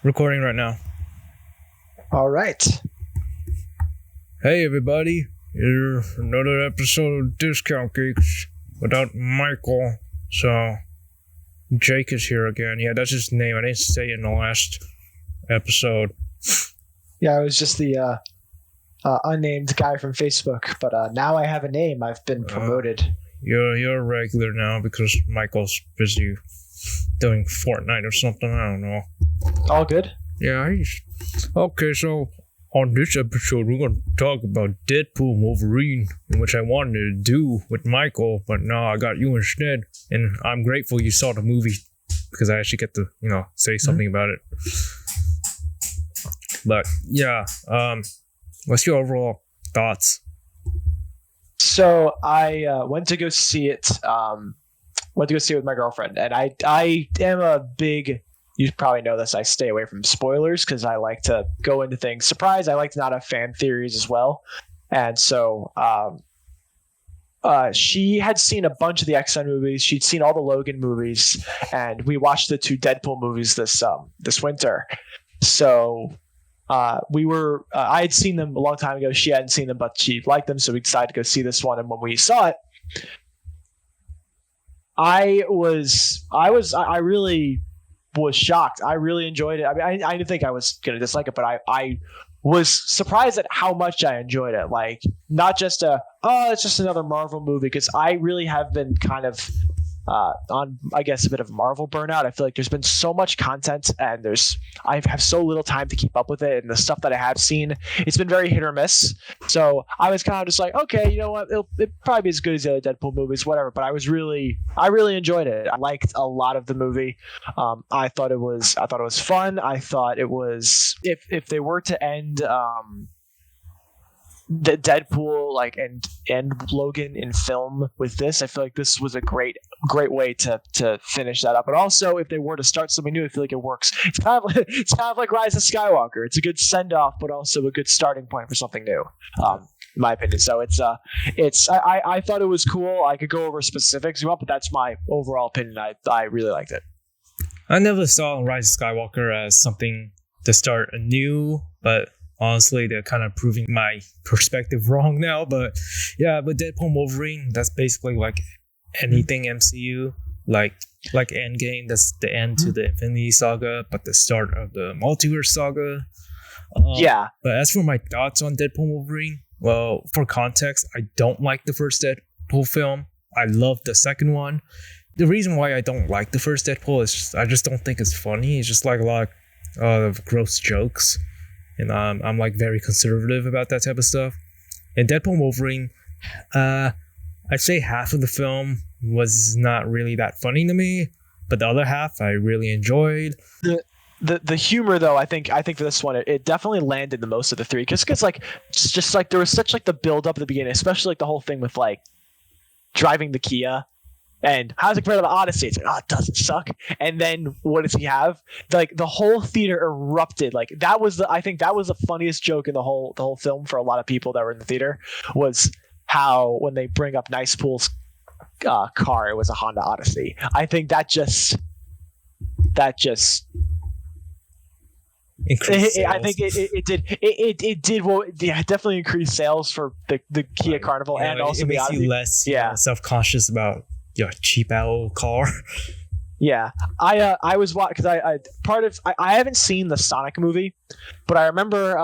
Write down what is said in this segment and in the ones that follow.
Recording right now. All right. Hey everybody, here's another episode of Discount Geeks without Michael. So, Jake is here again. Yeah, that's his name. I didn't say it in the last episode. Yeah, I was just the unnamed guy from Facebook, but now I have a name. I've been promoted. You're a regular now because Michael's busy doing Fortnite or something. I don't know. All good? Yeah, okay, so on this episode, we're going to talk about Deadpool Wolverine, which I wanted to do with Michael, but no, I got you instead. And I'm grateful you saw the movie because I actually get to, say something about it. But yeah, what's your overall thoughts? So I went to go see it. Went to go see it with my girlfriend, and I am a big. You probably know this. I stay away from spoilers because I like to go into things surprised. I like to not have fan theories as well, and so she had seen a bunch of the X-Men movies. She'd seen all the Logan movies, and we watched the two Deadpool movies this winter. So we were I had seen them a long time ago. She hadn't seen them, but she liked them, so we decided to go see this one. And when we saw it, I really was shocked. I really enjoyed it. I mean, I didn't think I was gonna dislike it, but I was surprised at how much I enjoyed it. Like, not just it's just another Marvel movie, because I really have been kind of on, I guess, a bit of Marvel burnout. I feel like there's been so much content, and I have so little time to keep up with it, and the stuff that I have seen, it's been very hit or miss. So I was kind of just like, okay, you know what, it'll probably be as good as the other Deadpool movies, whatever. But I really enjoyed it. I liked a lot of the movie. I thought it was fun. I thought it was, if they were to end the Deadpool and Logan in film with this, I feel like this was a great way to finish that up. But also, if they were to start something new, I feel like it works. It's kind of like Rise of Skywalker. It's a good send off, but also a good starting point for something new, in my opinion. So I thought it was cool. I could go over specifics if you want, but that's my overall opinion. I really liked it. I never saw Rise of Skywalker as something to start anew, but honestly, they're kind of proving my perspective wrong now. But yeah, but Deadpool Wolverine, that's basically like anything MCU, like Endgame, that's the end to the Infinity Saga, but the start of the Multiverse Saga. Yeah. But as for my thoughts on Deadpool Wolverine, well, for context, I don't like the first Deadpool film. I love the second one. The reason why I don't like the first Deadpool is I just don't think it's funny. It's just like a lot of gross jokes. And I'm like very conservative about that type of stuff. And Deadpool Wolverine, I'd say half of the film was not really that funny to me, but the other half I really enjoyed. The humor, though, I think for this one, it definitely landed the most of the three, because like just like there was such like the build up at the beginning, especially like the whole thing with like driving the Kia. And how's it compared to the Odyssey? It's like, it doesn't suck. And then what does he have? Like, the whole theater erupted. Like, I think that was the funniest joke in the whole film for a lot of people that were in the theater, was how when they bring up Nice Pool's car, it was a Honda Odyssey. I think that just I think it did definitely increase sales for the Kia Carnival, and also it the makes Odyssey. you less self-conscious about your cheap out car. Yeah, I was because I haven't seen the Sonic movie, but I remember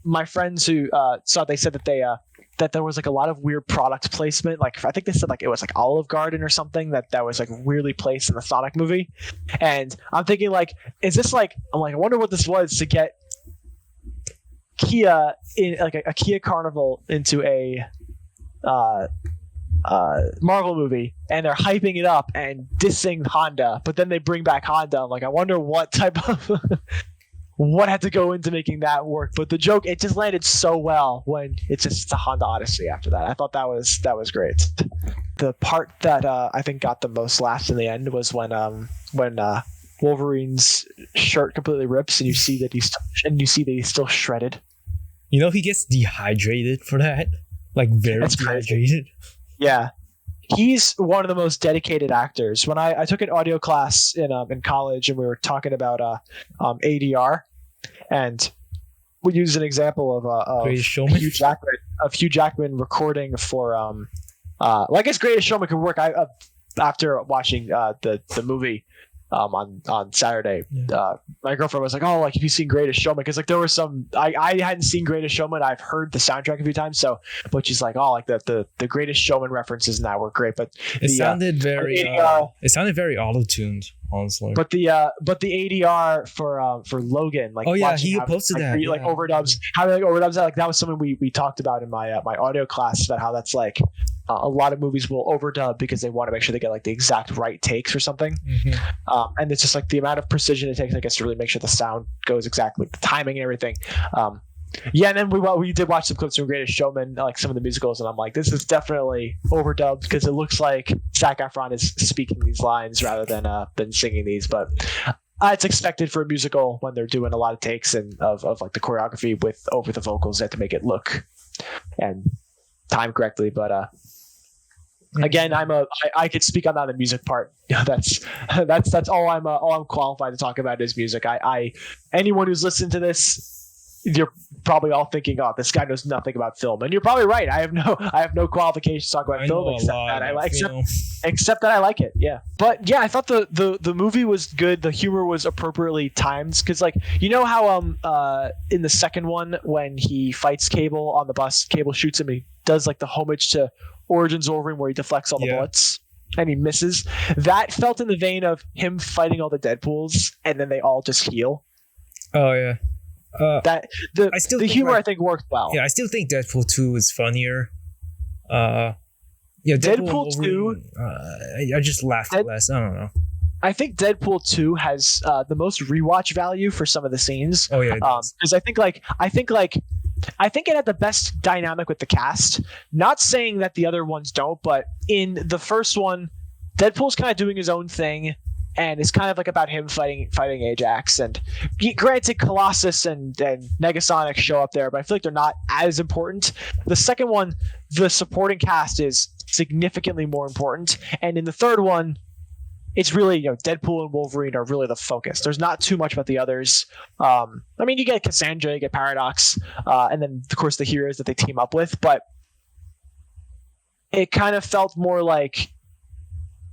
my friends who saw it, they said that there was like a lot of weird product placement. Like, I think they said like it was like Olive Garden or something that was like weirdly placed in the Sonic movie. And I'm thinking, like, is this like, I wonder what this was to get Kia in like a Kia Carnival into a Marvel movie, and they're hyping it up and dissing Honda, but then they bring back Honda. I'm like, I wonder what type of what had to go into making that work. But the joke, it just landed so well when it's a Honda Odyssey after that. I thought that was great. The part that I think got the most laughs in the end was when Wolverine's shirt completely rips, and you see that he's still shredded. He gets dehydrated for that, like very dehydrated. Yeah. he's one of the most dedicated actors. When I took an audio class in college, and we were talking about ADR, and we used an example of Hugh Jackman recording for well, I guess Greatest Showman could work. After watching the movie on Saturday, my girlfriend was like, "Oh, like have you seen Greatest Showman?" Because like there were some I hadn't seen Greatest Showman. I've heard the soundtrack a few times, but she's like, "Oh, like the Greatest Showman references in that were great." But it sounded very auto-tuned, honestly. But the ADR for Logan, like he posted that like overdubs, how they like overdubs that, like that was something we talked about in my audio class, about how that's like a lot of movies will overdub because they want to make sure they get like the exact right takes or something. And it's just like the amount of precision it takes, I guess, to really make sure the sound goes exactly, the timing and everything. And then we did watch some clips from Greatest Showman, like some of the musicals, and I'm like, this is definitely overdubbed because it looks like Zac Efron is speaking these lines rather than singing these. But it's expected for a musical when they're doing a lot of takes and of like the choreography with over the vocals. They have to make it look and time correctly. But again, I could speak on that, the music part. That's all I'm qualified to talk about is music. Anyone who's listened to this, you're probably all thinking, "Oh, this guy knows nothing about film," and you're probably right. I have no qualifications to talk about film except that I like it. Yeah, but yeah, I thought the movie was good. The humor was appropriately timed because, like, you know how in the second one when he fights Cable on the bus, Cable shoots him. He does like the homage to Origins Wolverine where he deflects all the bullets and he misses. That felt in the vein of him fighting all the Deadpools and then they all just heal. Oh yeah. The humor I think worked well. Yeah, I still think Deadpool 2 is funnier. Deadpool 2. I just laughed less. I don't know. I think Deadpool 2 has the most rewatch value for some of the scenes. Oh yeah, because I think it had the best dynamic with the cast. Not saying that the other ones don't, but in the first one, Deadpool's kind of doing his own thing. And it's kind of like about him fighting Ajax. And granted, Colossus and Negasonic show up there, but I feel like they're not as important. The second one, the supporting cast is significantly more important. And in the third one, it's really, Deadpool and Wolverine are really the focus. There's not too much about the others. I mean, you get Cassandra, you get Paradox, and then, of course, the heroes that they team up with. But it kind of felt more like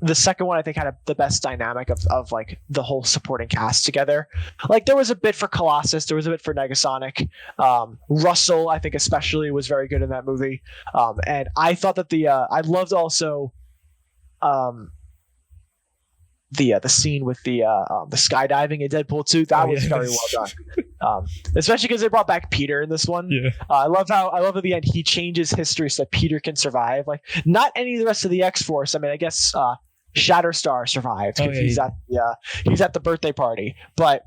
the second one, I think, had the best dynamic of like the whole supporting cast together. Like there was a bit for Colossus, there was a bit for Negasonic. Russell, I think especially, was very good in that movie. And I thought that I loved also the scene with the skydiving in Deadpool 2. That was very well done. Especially because they brought back Peter in this one. Yeah. I love at the end he changes history so that Peter can survive. Like not any of the rest of the X-Force. I mean, I guess Shatterstar survived because he's at the birthday party. But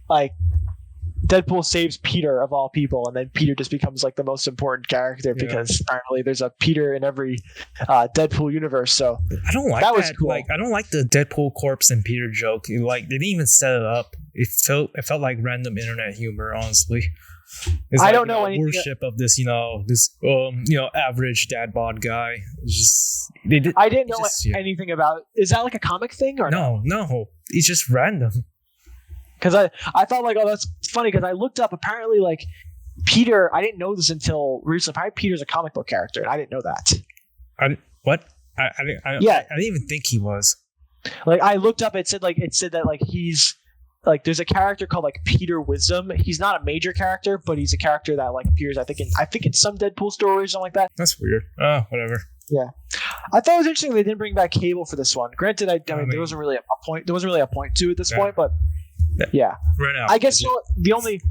like Deadpool saves Peter of all people, and then Peter just becomes like the most important character because apparently there's a Peter in every Deadpool universe. So I don't like that. Was cool. Like I don't like the Deadpool corpse and Peter joke. Like they didn't even set it up. It felt like random internet humor, honestly. It's I like, don't know anything. Worship of this, average dad bod guy. It's just I didn't know anything about. Is that like a comic thing or no? No, it's just random. Because I thought like, oh, that's funny because I looked up apparently like Peter. I didn't know this until recently. Apparently Peter's a comic book character, and I didn't know that. What? I didn't even think he was. Like I looked up, it said that like he's like there's a character called like Peter Wisdom. He's not a major character, but he's a character that like appears I think in some Deadpool stories or something like that. That's weird. Whatever. Yeah, I thought it was interesting they didn't bring back Cable for this one. Granted, I mean there wasn't really a point. There wasn't really a point to at this point, but yeah. Ran out. I guess the only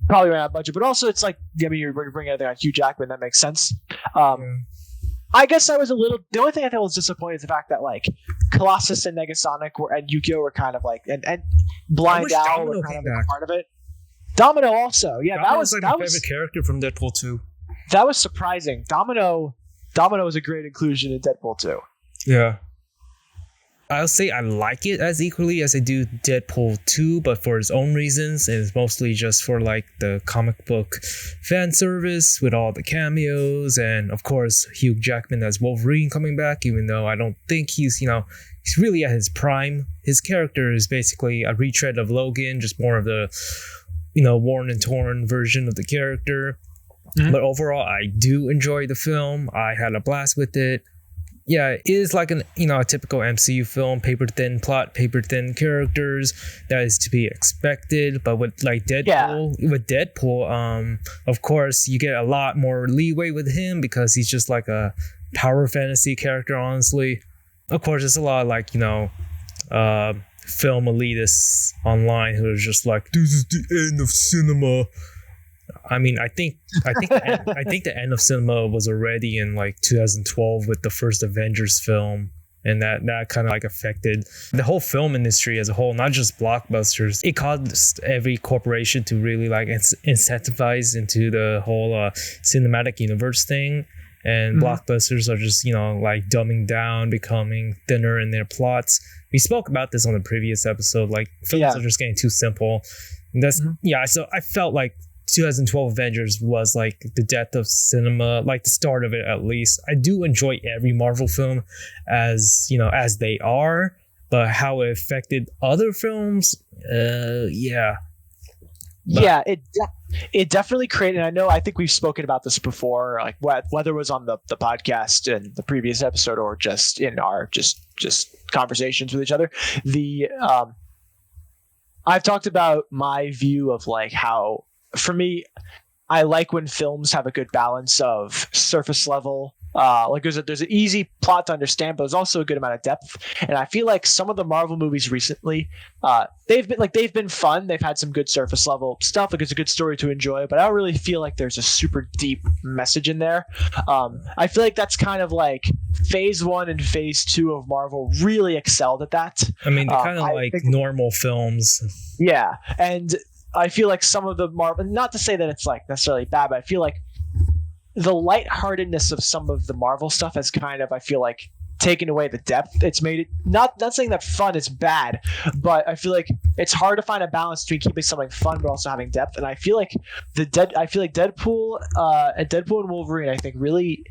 probably ran out of budget, but also it's like you're bringing everything on Hugh Jackman. That makes sense. I guess I was the only thing I thought was disappointed is the fact that like Colossus and Negasonic and Yu-Gi-Oh were kind of like and Blind Owl were kind of like a part of it. Domino also, yeah, Domino was like my favorite character from Deadpool 2. That was surprising. Domino was a great inclusion in Deadpool 2. Yeah. I'll say I like it as equally as I do Deadpool 2, but for its own reasons. And it's mostly just for like the comic book fan service with all the cameos, and of course Hugh Jackman as Wolverine coming back, even though I don't think he's really at his prime. His character is basically a retread of Logan, just more of the worn and torn version of the character. Mm-hmm. But overall, I do enjoy the film. I had a blast with it. Yeah, it is like a typical MCU film, paper thin plot, paper thin characters. That is to be expected. But with like Deadpool, of course, you get a lot more leeway with him because he's just like a power fantasy character. Honestly, of course, there's a lot of like film elitists online who are just like, this is the end of cinema. I mean, I think the end of cinema was already in like 2012 with the first Avengers film, and that kind of like affected the whole film industry as a whole, not just blockbusters. It caused every corporation to really like incentivize into the whole cinematic universe thing, and blockbusters are just like dumbing down, becoming thinner in their plots. We spoke about this on the previous episode. Like films are just getting too simple. And that's So I felt like 2012 Avengers was like the death of cinema, like the start of it at least. I do enjoy every Marvel film as they are, but how it affected other films, it definitely created. And I think we've spoken about this before, like whether it was on the podcast in the previous episode or just in our just conversations with each other. I've talked about my view of like how, for me, I like when films have a good balance of surface level. Like there's an easy plot to understand, but there's also a good amount of depth. And I feel like some of the Marvel movies recently, they've been fun. They've had some good surface level stuff. Like it's a good story to enjoy, but I don't really feel like there's a super deep message in there. I feel like that's kind of like phase 1 and phase 2 of Marvel really excelled at that. I mean, they're kind of like normal films. Yeah, and I feel like some of the Marvel, not to say that it's like necessarily bad, but I feel like the lightheartedness of some of the Marvel stuff has kind of, I feel like, taken away the depth. It's made it not saying that fun is bad, but I feel like it's hard to find a balance between keeping something fun but also having depth. And I feel like Deadpool and Wolverine, I think, really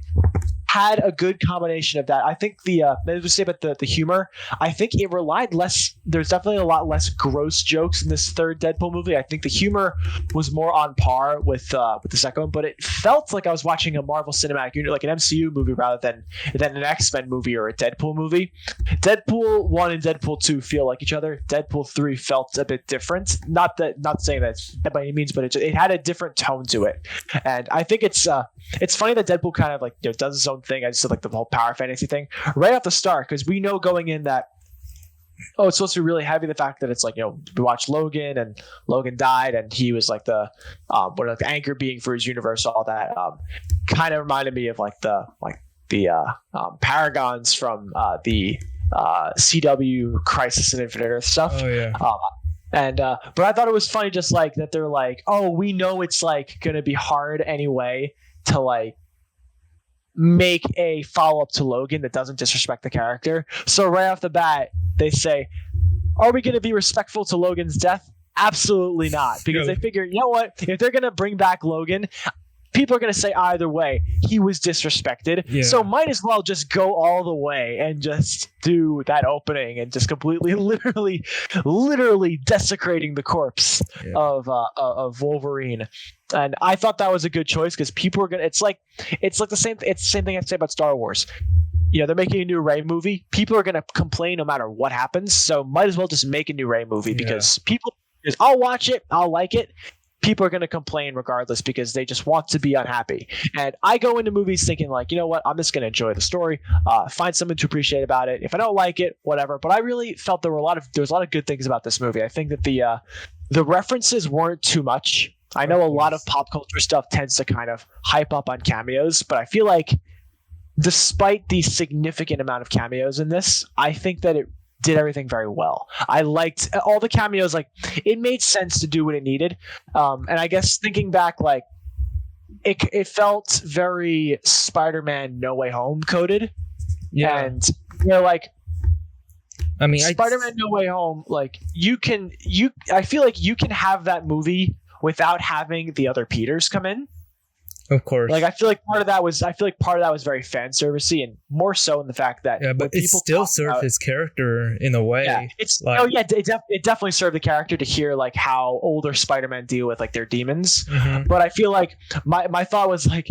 had a good combination of that. I think maybe we say about the humor, I think it relied less. There's definitely a lot less gross jokes in this third Deadpool movie. I think the humor was more on par with the second one, but it felt like I was watching a Marvel Cinematic Universe, like an MCU movie rather than an X-Men movie or a Deadpool movie. Deadpool 1 and Deadpool 2 feel like each other. Deadpool 3 felt a bit different. Not saying that by any means, but it had a different tone to it. And I think it's funny that Deadpool kind of like does his own thing. I just said like the whole power fantasy thing right off the start, because we know going in that it's supposed to be really heavy. The fact that it's like we watched Logan and Logan died and he was like the anchor being for his universe. All that kind of reminded me of like the Paragons from the CW Crisis in Infinite Earth stuff. Oh yeah. But I thought it was funny, just like that they're like, oh, we know it's like gonna be hard anyway to like make a follow-up to Logan that doesn't disrespect the character. So right off the bat, they say, are we going to be respectful to Logan's death? Absolutely not. Because they figure, you know what? If they're going to bring back Logan, people are going to say either way, he was disrespected. Yeah. So might as well just go all the way and just do that opening and just completely, literally desecrating the corpse of Wolverine. And I thought that was a good choice because people are gonna. It's like the same thing I'd say about Star Wars. They're making a new Rey movie. People are gonna complain no matter what happens. So might as well just make a new Rey movie because I'll watch it, I'll like it. People are gonna complain regardless because they just want to be unhappy. And I go into movies thinking like, you know what, I'm just gonna enjoy the story, find something to appreciate about it. If I don't like it, whatever. But I really felt there was a lot of good things about this movie. I think that the references weren't too much. I know a lot of pop culture stuff tends to kind of hype up on cameos, but I feel like despite the significant amount of cameos in this, I think that it did everything very well. I liked all the cameos. Like it made sense to do what it needed. And I guess thinking back, like it felt very Spider-Man No Way Home coded. Yeah. And like I mean, Spider-Man No Way Home, like I feel like you can have that movie without having the other Peters come in. Of course. Like I feel like part of that was very fan servicey, and more so in the fact that but it still served his character in a way. Yeah, it definitely served the character to hear like how older Spider-Man deal with like their demons. Mm-hmm. But I feel like my thought was like,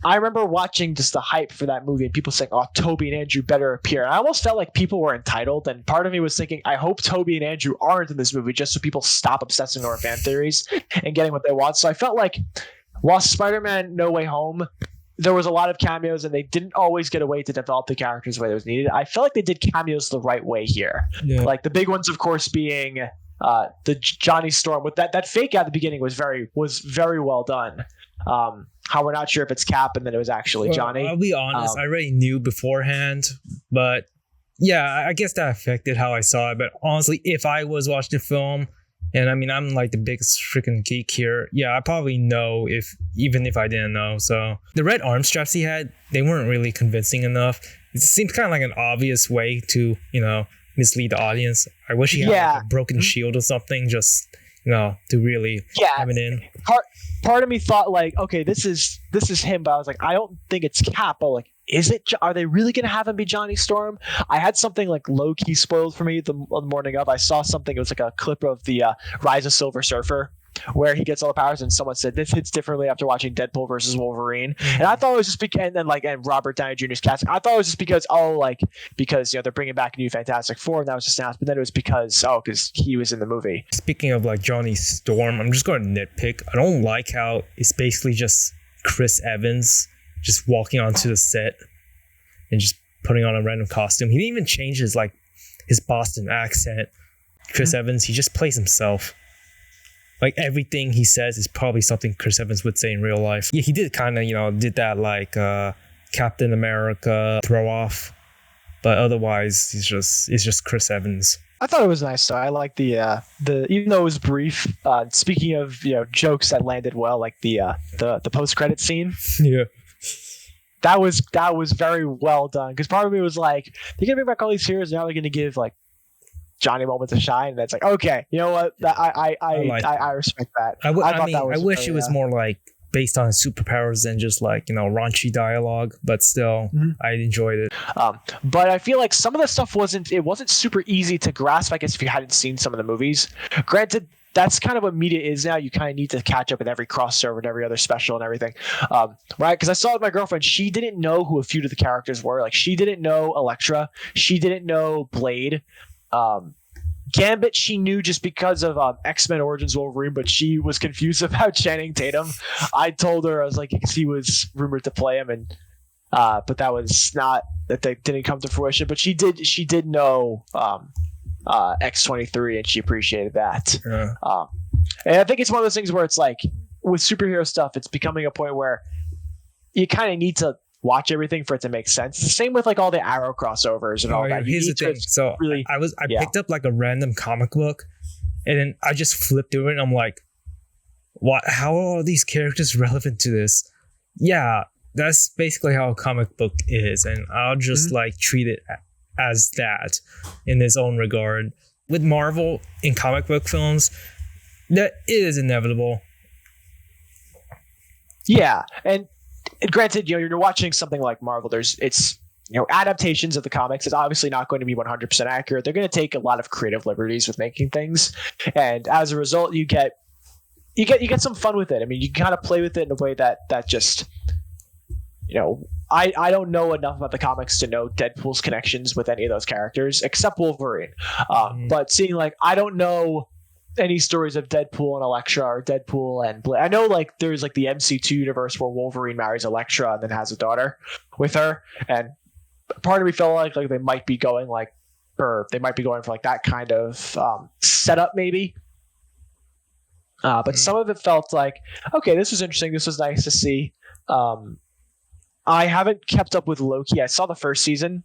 I remember watching just the hype for that movie and people saying, "Oh, Toby and Andrew better appear." And I almost felt like people were entitled, and part of me was thinking, I hope Toby and Andrew aren't in this movie just so people stop obsessing over fan theories and getting what they want. So I felt like, while Spider-Man No Way Home, there was a lot of cameos and they didn't always get a way to develop the characters the way it was needed. I felt like they did cameos the right way here. Yeah. Like the big ones, of course, being the Johnny Storm. With that fake out at the beginning was very well done. How we're not sure if it's Cap and then it was actually Johnny. I'll be honest, I already knew beforehand, but yeah, I guess that affected how I saw it. But honestly, if I was watching the film, and I mean, I'm like the biggest freaking geek here. Yeah, I probably know even if I didn't know. So the red arm straps he had, they weren't really convincing enough. It seems kind of like an obvious way to, mislead the audience. I wish he had like a broken shield or something, just, to really have it in. Part of me thought like, okay, this is him, but I was like, I don't think it's Cap. But like, is it? Are they really going to have him be Johnny Storm? I had something like low key spoiled for me the morning of. I saw something. It was like a clip of the Rise of Silver Surfer, where he gets all the powers, and someone said this hits differently after watching Deadpool versus Wolverine. And I thought it was just because, and Robert Downey Jr.'s casting. I thought it was just because they're bringing back a new Fantastic Four, and that was just announced. But then it was because he was in the movie. Speaking of like Johnny Storm, I'm just going to nitpick. I don't like how it's basically just Chris Evans just walking onto the set and just putting on a random costume. He didn't even change his Boston accent. Chris Evans, he just plays himself. Like everything he says is probably something Chris Evans would say in real life. Yeah, he did kind of, did that like Captain America throw off, but otherwise it's just Chris Evans. I thought it was nice though. I like the even though it was brief. Speaking of jokes that landed well, like the post credit scene. Yeah. That was very well done, because part of me was like, they're gonna bring back all these heroes, now they're gonna give like Johnny moments to shine, and it's like, okay, you know what? I respect that. I wish it was more like based on superpowers than just like raunchy dialogue, but still, I enjoyed it. But I feel like some of the stuff wasn't super easy to grasp, I guess, if you hadn't seen some of the movies. Granted, that's kind of what media is now. You kind of need to catch up with every crossover and every other special and everything, right? Because I saw with my girlfriend, she didn't know who a few of the characters were. Like, she didn't know Elektra, she didn't know Blade. Gambit she knew just because of X-Men Origins Wolverine, but she was confused about Channing Tatum. I told her, I was like, because he was rumored to play him, and but that didn't come to fruition. But she did know X-23, and she appreciated that. Yeah. And I think it's one of those things where it's like, with superhero stuff, it's becoming a point where you kind of need to watch everything for it to make sense. It's the same with like all the Arrow crossovers and all that. Here's the thing. So I picked up like a random comic book, and then I just flipped through it, and I'm like, what? How are all these characters relevant to this? Yeah, that's basically how a comic book is, and I'll just like treat it as that in its own regard. With Marvel in comic book films, that is inevitable. Yeah, and granted, you're watching something like Marvel. It's adaptations of the comics. It's obviously not going to be 100% accurate. They're going to take a lot of creative liberties with making things, and as a result, you get some fun with it. I mean, you kind of play with it in a way that just, I don't know enough about the comics to know Deadpool's connections with any of those characters except Wolverine. But seeing I don't know any stories of Deadpool and Elektra or Deadpool and Blade. I know there's the MC2 universe where Wolverine marries Elektra and then has a daughter with her, and part of me felt like they might be going for that kind of setup maybe. But some of it felt like, okay, this was interesting. This was nice to see. I haven't kept up with Loki. I saw the first season,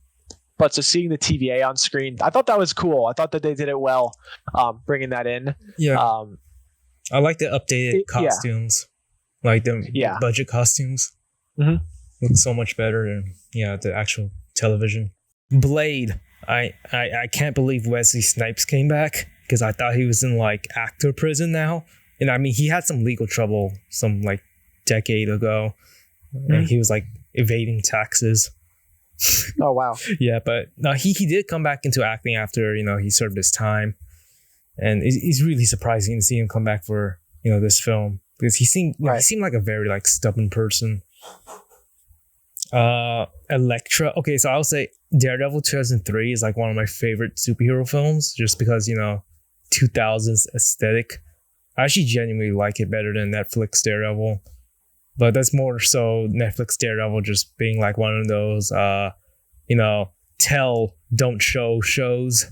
but so seeing the TVA on screen, I thought that was cool. I thought that they did it well, bringing that in. Yeah. I like the updated costumes, like the budget costumes. Mm-hmm. Look so much better than the actual television. Blade. I can't believe Wesley Snipes came back because I thought he was in like actor prison now. And I mean, he had some legal trouble some like decade ago, and he was like evading taxes. Oh wow. Yeah, but no, he did come back into acting after he served his time, and it's really surprising to see him come back for this film because he seemed like a very like stubborn person. Elektra. Okay, so I'll say Daredevil 2003 is like one of my favorite superhero films just because 2000s aesthetic. I actually genuinely like it better than Netflix Daredevil, but that's more so Netflix Daredevil just being like one of those tell don't show shows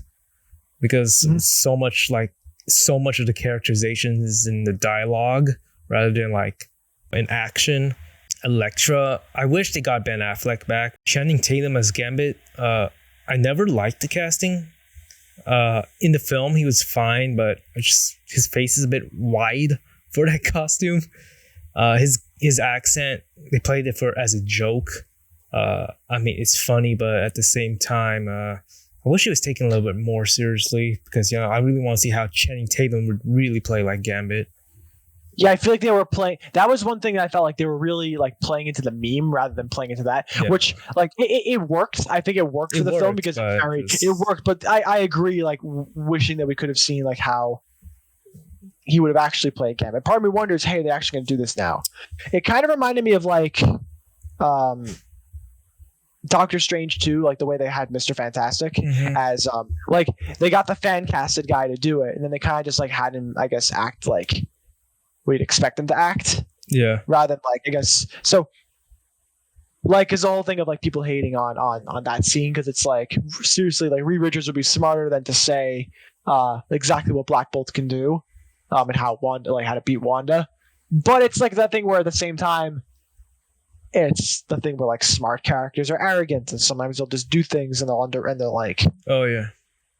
because so much of the characterization is in the dialogue rather than like in action. Elektra, I wish they got Ben Affleck back. Channing Tatum as Gambit, I never liked the casting. In the film, he was fine, but his face is a bit wide for that costume. His accent, they played it as a joke. I mean, it's funny, but at the same time, I wish he was taken a little bit more seriously because I really want to see how Channing Tatum would really play like Gambit. Yeah, I feel like they were playing. That was one thing that I felt like they were really like playing into the meme rather than playing into that, which like it worked. I think it worked for the film because it worked. But I agree, like wishing that we could have seen like how he would have actually played Gambit. Part of me wonders, hey, they're actually going to do this now. It kind of reminded me of like Doctor Strange 2, like the way they had Mr. Fantastic as like they got the fan casted guy to do it, and then they kind of just like had him, I guess, act like we'd expect them to act. Yeah. Rather than like, I guess, so like is the whole thing of like people hating on that scene because it's like seriously like Reed Richards would be smarter than to say exactly what Black Bolt can do and how to beat Wanda. But it's like that thing where at the same time it's the thing where like smart characters are arrogant and sometimes they'll just do things and they're like, oh yeah.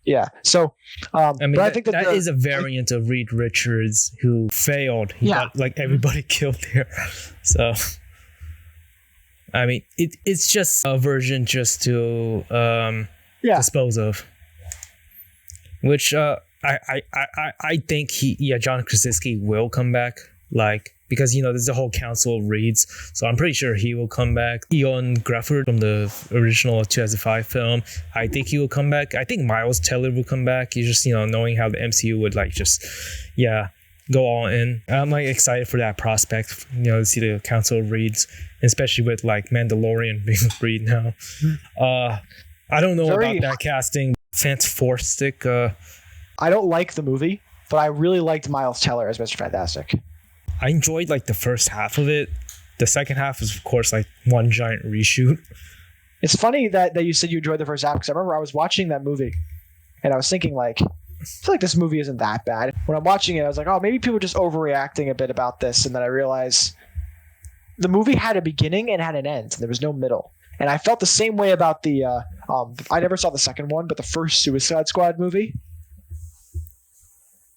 Yeah. So, I mean, but I think that is a variant of Reed Richards who failed. He got like everybody killed there. So, I mean, it's just a version just to dispose of. Which I think John Krasinski will come back, like because there's a whole council of Reeds, so I'm pretty sure he will come back. Ewan Gruffudd from the original 2005 film, I think he will come back. I think Miles Teller will come back. He's just knowing how the MCU would like just go all in. I'm like excited for that prospect, to see the council of Reeds, especially with like Mandalorian being Reed now. I don't know about that casting. Fantastic. I don't like the movie, but I really liked Miles Teller as Mr. Fantastic. I enjoyed like the first half of it. The second half is of course like one giant reshoot. It's funny that you said you enjoyed the first half because I remember I was watching that movie and I was thinking like, I feel like this movie isn't that bad. When I'm watching it, I was like, oh, maybe people are just overreacting a bit about this. And then I realized the movie had a beginning and had an end. And there was no middle. And I felt the same way about the I never saw the second one, but the first Suicide Squad movie.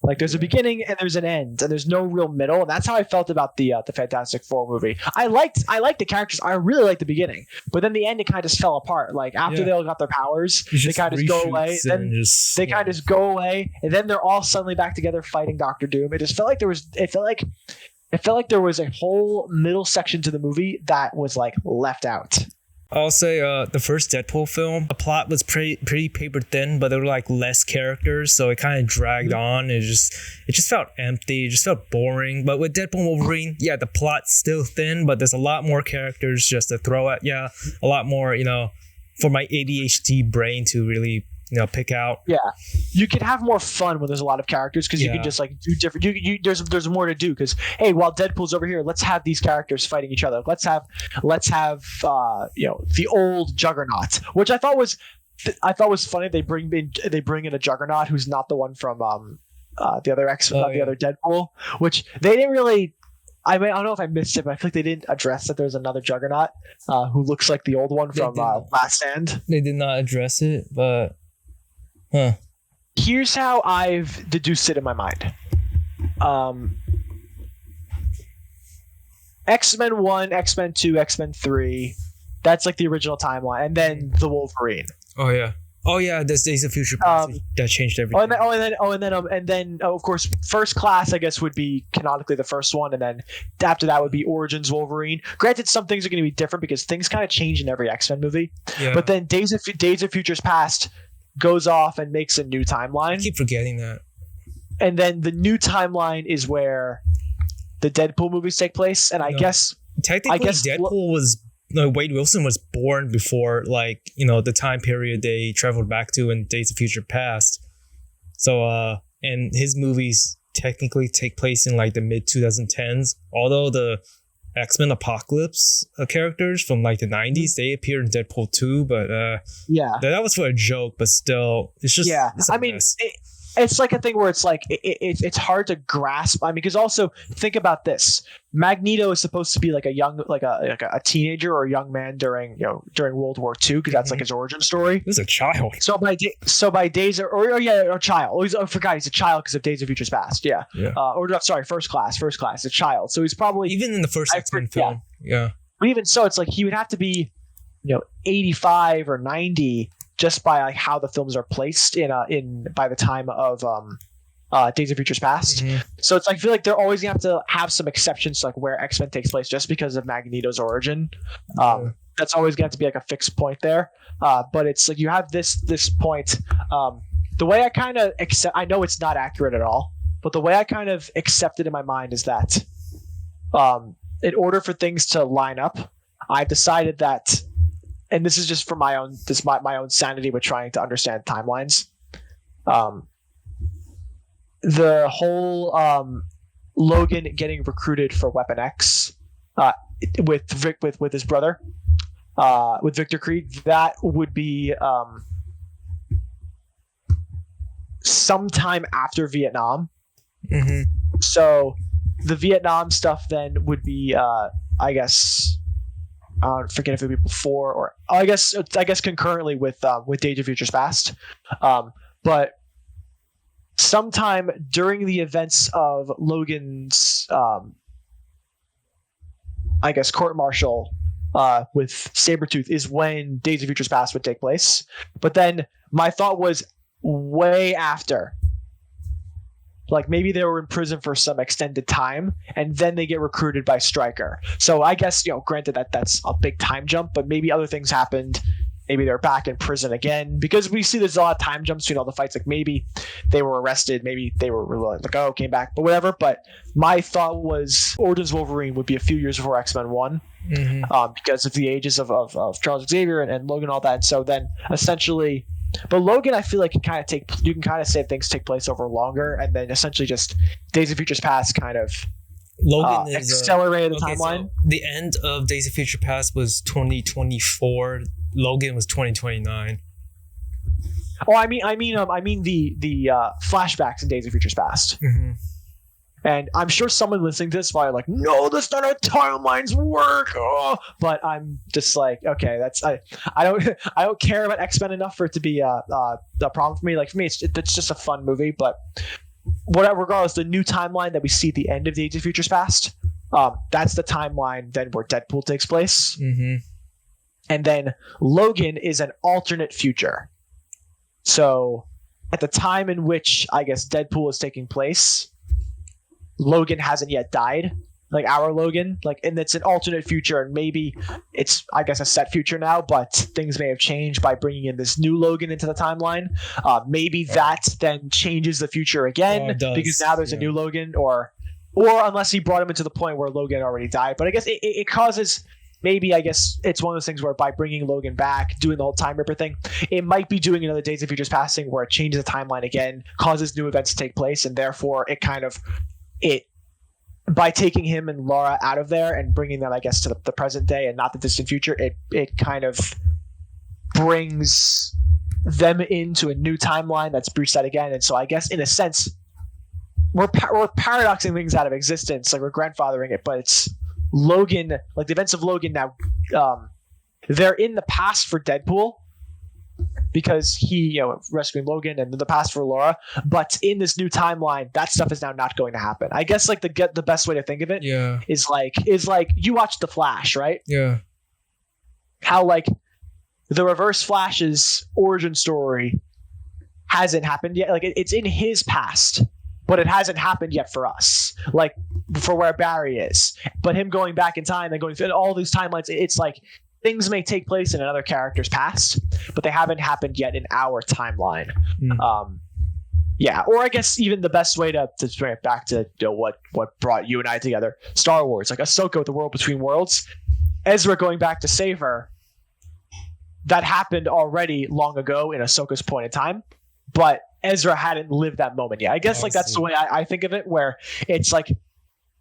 Like there's a beginning and there's an end and there's no real middle, and that's how I felt about the Fantastic Four movie. I liked the characters. I really liked the beginning, but then the end it kind of just fell apart. Like after they all got their powers, they kind of just go away. Then they kind of just go away, and then they're all suddenly back together fighting Doctor Doom. It just felt like there was. It felt like there was a whole middle section to the movie that was like left out. I'll say the first Deadpool film, the plot was pretty paper thin, but there were like less characters, so it kind of dragged on. It just felt empty. It just felt boring. But with Deadpool Wolverine, the plot's still thin, but there's a lot more characters just to throw at you. A lot more, for my ADHD brain to really pick out. Yeah, you can have more fun when there's a lot of characters because you can just like do different. There's more to do because hey, while Deadpool's over here, let's have these characters fighting each other. Let's have the old Juggernaut, which I thought was funny. They bring in a Juggernaut who's not the one from the other the other Deadpool, which they didn't really. I mean, I don't know if I missed it, but I feel like they didn't address that there's another Juggernaut who looks like the old one from Last Stand. They did not address it, but. Huh. Here's how I've deduced it in my mind. X-Men 1, X-Men 2, X-Men 3. That's like the original timeline. And then the Wolverine. Oh, yeah. Oh yeah, there's Days of Future Past that changed everything. And then of course, First Class I guess would be canonically the first one, and then after that would be Origins Wolverine. Granted, some things are going to be different because things kind of change in every X-Men movie. Yeah. But then Days of Futures Past goes off and makes a new timeline. I keep forgetting that. And then the new timeline is where the Deadpool movies take place, and I guess Deadpool was. No, Wade Wilson was born before, like, the time period they traveled back to in Days of Future Past. So, and his movies technically take place in like the mid 2010s. Although the X-Men Apocalypse characters from like the 90s, they appear in Deadpool 2, but that was for a joke. But still, it's just it's like a thing where it's like it's hard to grasp. I mean, because also think about this: Magneto is supposed to be like a young, like a teenager or a young man during World War II, because that's like his origin story. He was a child. So by Days or child. Oh, I forgot he's a child because of Days of Futures Past. Yeah. First class, a child. So he's probably even in the first X-Men film. Yeah. But even so, it's like he would have to be, 85 or 90. Just by like how the films are placed by the time of Days of Futures Past. Mm-hmm. So it's like I feel like they're always gonna have to have some exceptions to like where X-Men takes place just because of Magneto's origin. That's always gonna have to be like a fixed point there. But it's like you have this point. The way I kind of accept, I know it's not accurate at all, but the way I kind of accept it in my mind is that in order for things to line up, I've decided that. And this is just for my own sanity with trying to understand timelines. The whole Logan getting recruited for Weapon X with his brother, with Victor Creed, that would be sometime after Vietnam. Mm-hmm. So the Vietnam stuff then would be, I guess. I forget if it would be before or I guess concurrently with Days of Futures Past, but sometime during the events of Logan's court-martial with Sabretooth is when Days of Futures Past would take place. But then my thought was way after. Like maybe they were in prison for some extended time and then they get recruited by Stryker. So I guess, granted that's a big time jump, but maybe other things happened. Maybe they're back in prison again, because we see there's a lot of time jumps between all the fights. Like maybe they were arrested, maybe they were like, came back, but whatever. But my thought was Origins Wolverine would be a few years before X-Men 1. Mm-hmm. Because of the ages of Charles Xavier and Logan, all that. And so then essentially, but Logan, I feel like you can kind of say things take place over longer, and then essentially just Days of Futures Past kind of Logan is accelerated the timeline. So the end of Days of Future Past was 2024. Logan was 2029. Oh, I mean the flashbacks in Days of Futures Past. Mm-hmm. And I'm sure someone listening to this is probably like, no, that's not how timelines work. Oh. But I'm just like, okay, I don't care about X-Men enough for it to be a problem for me. Like for me, it's just a fun movie. But whatever, regardless, the new timeline that we see at the end of Days of Futures Past, that's the timeline then where Deadpool takes place. Mm-hmm. And then Logan is an alternate future. So at the time in which I guess Deadpool is taking place, Logan hasn't yet died, like our Logan, and it's an alternate future, and maybe it's, I guess, a set future now, but things may have changed by bringing in this new Logan into the timeline. Maybe that then changes the future again, because now there's a new Logan, or unless he brought him into the point where Logan already died. But I guess it causes, maybe, I guess it's one of those things where by bringing Logan back, doing the whole Time Ripper thing, it might be doing another Days of Futures Passing where it changes the timeline again, causes new events to take place, and therefore by taking him and Laura out of there and bringing them, I guess, to the present day and not the distant future, it kind of brings them into a new timeline that's reset again. And so I guess in a sense, we're paradoxing things out of existence, like we're grandfathering it, but it's Logan, like the events of Logan now, they're in the past for Deadpool, because he, rescuing Logan, and the past for Laura. But in this new timeline, that stuff is now not going to happen. I guess like the best way to think of it is like you watch The Flash, right? Yeah. How like the Reverse Flash's origin story hasn't happened yet. Like it's in his past, but it hasn't happened yet for us. Like for where Barry is, but him going back in time and going through all these timelines, it's like things may take place in another character's past, but they haven't happened yet in our timeline. Yeah, or I guess even the best way to bring it back to what brought you and I together, Star Wars, like Ahsoka with the World Between Worlds, Ezra going back to save her. That happened already long ago in Ahsoka's point in time, but Ezra hadn't lived that moment yet. I guess that's the way I think of it, where it's like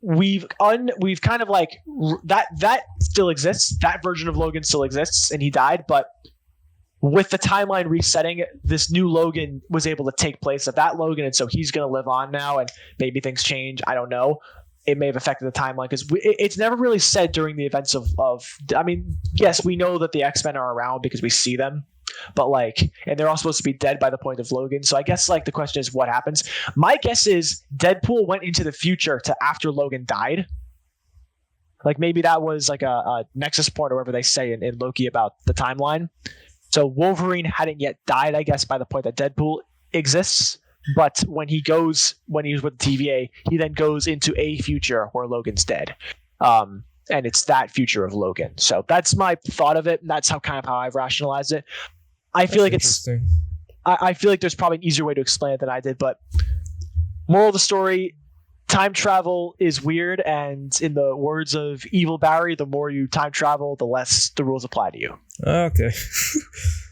we've kind of like that still exists. That version of Logan still exists, and he died, but with the timeline resetting, this new Logan was able to take place of that Logan, and so he's going to live on now, and maybe things change. I don't know. It may have affected the timeline because it's never really said during the events of. I mean, yes, we know that the X-Men are around because we see them, but and they're all supposed to be dead by the point of Logan. So I guess the question is what happens. My guess is Deadpool went into the future to after Logan died. Like maybe that was like a nexus point or whatever they say in Loki about the timeline. So Wolverine hadn't yet died, I guess, by the point that Deadpool exists. But when he was with the TVA, he then goes into a future where Logan's dead. And it's that future of Logan. So that's my thought of it. And that's how I've rationalized it. I feel like I feel like there's probably an easier way to explain it than I did. But moral of the story, time travel is weird. And in the words of Evil Barry, the more you time travel, the less the rules apply to you. Okay.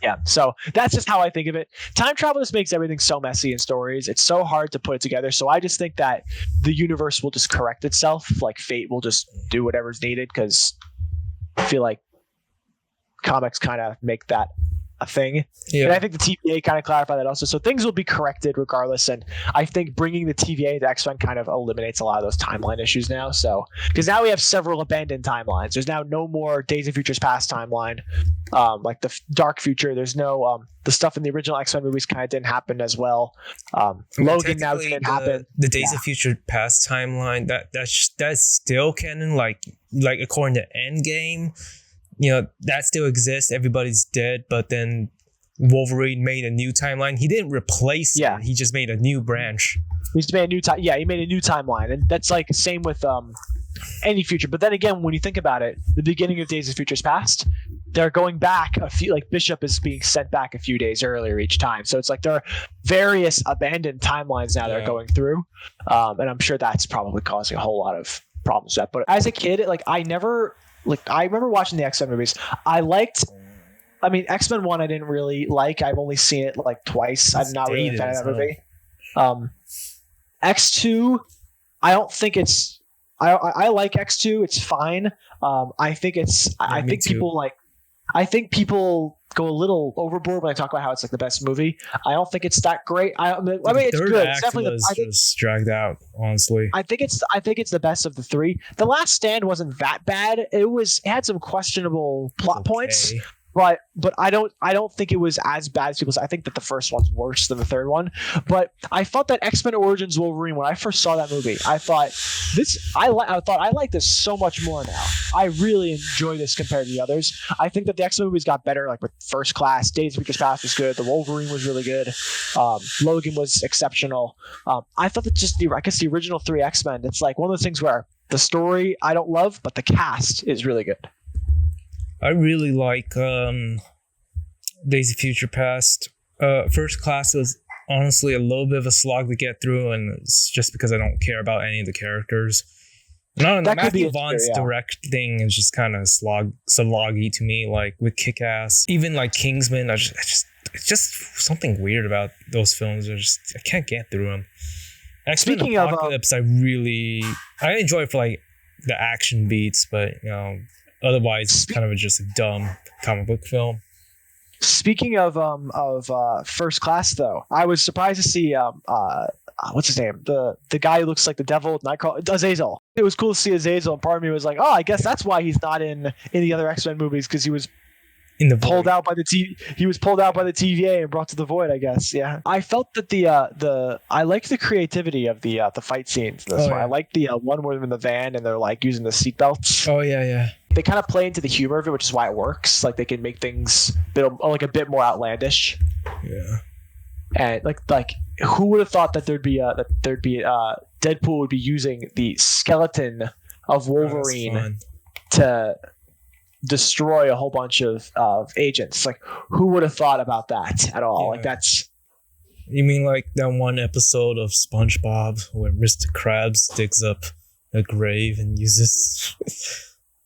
Yeah, so that's just how I think of it. Time travel just makes everything so messy in stories. It's so hard to put it together. So I just think that the universe will just correct itself. Like fate will just do whatever's needed because I feel like comics kind of make that a thing. Yeah. And I think the TVA kind of clarified that also. So things will be corrected regardless. And I think bringing the TVA to X-Men kind of eliminates a lot of those timeline issues now. So because now we have several abandoned timelines. There's now no more Days of Futures Past timeline. Like the dark future. There's no the stuff in the original X-Men movies kind of didn't happen as well. Logan now didn't happen. The Days of Future Past timeline that's still canon. Like according to Endgame. That still exists. Everybody's dead, but then Wolverine made a new timeline. He didn't replace it. He just made a new branch. He made a new he made a new timeline, and that's like same with any future. But then again, when you think about it, the beginning of Days of Futures Past, they're going back a few. Like Bishop is being sent back a few days earlier each time, so it's like there are various abandoned timelines now they're going through, and I'm sure that's probably causing a whole lot of problems with that. But as a kid, I remember watching the X-Men movies. X-Men 1 I didn't really like. I've only seen it twice. I'm not really a fan of that movie. X2, I don't think it's... I like X2. It's fine. I think people go a little overboard when I talk about how it's the best movie. I don't think it's that great. It's good. It's definitely just dragged out, honestly. I think it's the best of the three. The Last Stand wasn't that bad. It had some questionable plot points. But I don't think it was as bad as people say. I think that the first one's worse than the third one. But I thought that X-Men Origins Wolverine, when I first saw that movie, I thought I like this so much more now. I really enjoy this compared to the others. I think that the X-Men movies got better, with First Class. Days of Futures Past was good. The Wolverine was really good. Logan was exceptional. I thought that just the original three X-Men, it's one of those things where the story I don't love, but the cast is really good. I really like Days of Future Past. First Class was honestly a little bit of a slog to get through, and it's just because I don't care about any of the characters. Matthew Vaughn's directing is just kind of sloggy to me, with Kick-Ass. Even Kingsman, it's just something weird about those films. I can't get through them. X-Men Apocalypse, I enjoy it for the action beats, but otherwise, it's kind of just a dumb comic book film. Speaking of First Class, though, I was surprised to see what's his name, the guy who looks like the devil, Nightcrawler, Azazel. It was cool to see Azazel, and part of me was like, oh, I guess that's why he's not in the other X-Men movies, because he was pulled out by the TVA and brought to the Void, I guess. Yeah, I felt that I liked the creativity of the fight scenes. I like the one where they're in the van and they're using the seatbelts. Oh yeah. they kind of play into the humor of it, which is why it works. Like they can make things like a bit more outlandish. Yeah. And like who would have thought that there'd be Deadpool would be using the skeleton of Wolverine to destroy a whole bunch of agents? Like, who would have thought about that at all? Yeah. Like, that's... You mean like that one episode of SpongeBob where Mr. Krabs digs up a grave and uses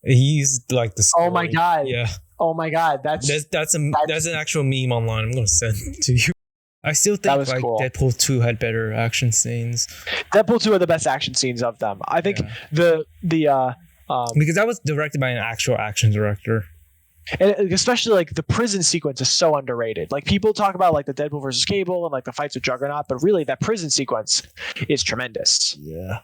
he used like the skull. Oh my god. Yeah. Oh my god. That's an actual meme online. I'm gonna send it to you. I still think like cool. Deadpool 2 had better action scenes. Deadpool 2 had the best action scenes of them. I think the because that was directed by an actual action director. And especially like the prison sequence is so underrated. Like people talk about like the Deadpool versus Cable and like the fights with Juggernaut, but really that prison sequence is tremendous. Yeah.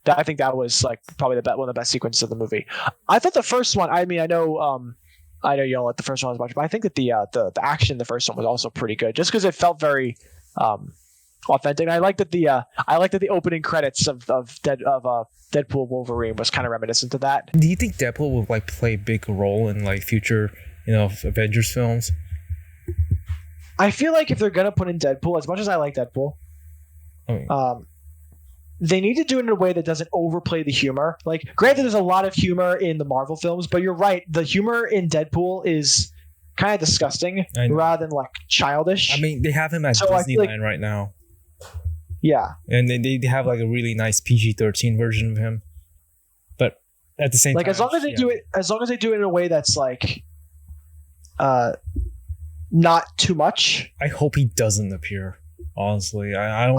I think that was like probably one of the best sequences of the movie. I thought the first one, I mean, I know you don't like the first one as much, but I think that the action in the first one was also pretty good, just because it felt very authentic. And I like that the opening credits of Deadpool Wolverine was kind of reminiscent of that. Do you think Deadpool will like play a big role in like future, Avengers films? I feel like if they're gonna put in Deadpool, as much as I like Deadpool, they need to do it in a way that doesn't overplay the humor. Like, granted, there's a lot of humor in the Marvel films, but you're right. The humor in Deadpool is kind of disgusting rather than like childish. I mean, they have him at Disneyland right now. Yeah. And they have like a really nice PG-13 version of him. But at the same time, as long as they do it in a way that's like not too much. I hope he doesn't appear. Honestly, I don't.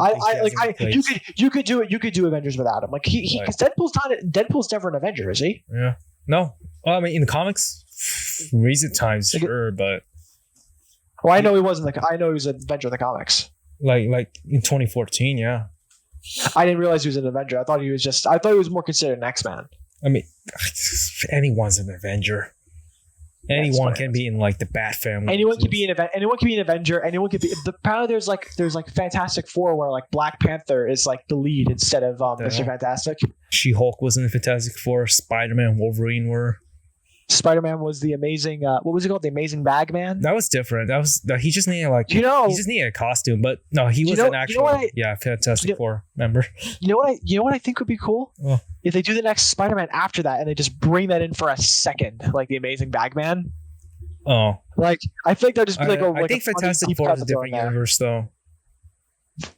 You could do it. You could do Avengers without him. Like because Deadpool's never an Avenger, is he? Yeah. No. Well, I mean, in the comics, recent times, sure, but. Well, I know he wasn't. I know he was an Avenger in the comics. Like in 2014, yeah. I didn't realize he was an Avenger. I thought he was more considered an X-Man. I mean, anyone's an Avenger. Anyone can be in like the Bat family. Anyone can be an Avenger. Anyone can be. Apparently, there's like Fantastic Four where like Black Panther is like the lead instead of Mr. Fantastic. She-Hulk was in the Fantastic Four. Spider-Man, Wolverine were. Spider-Man was the amazing. What was it called? The Amazing Bag Man. That was different. He just needed he just needed a costume, but no, he was an actual Fantastic Four member. You know what I think would be cool? Oh. If they do the next Spider-Man after that and they just bring that in for a second, like the Amazing Bag Man. Oh, like I think they'll just be like, I think Fantastic Four is a different universe, though.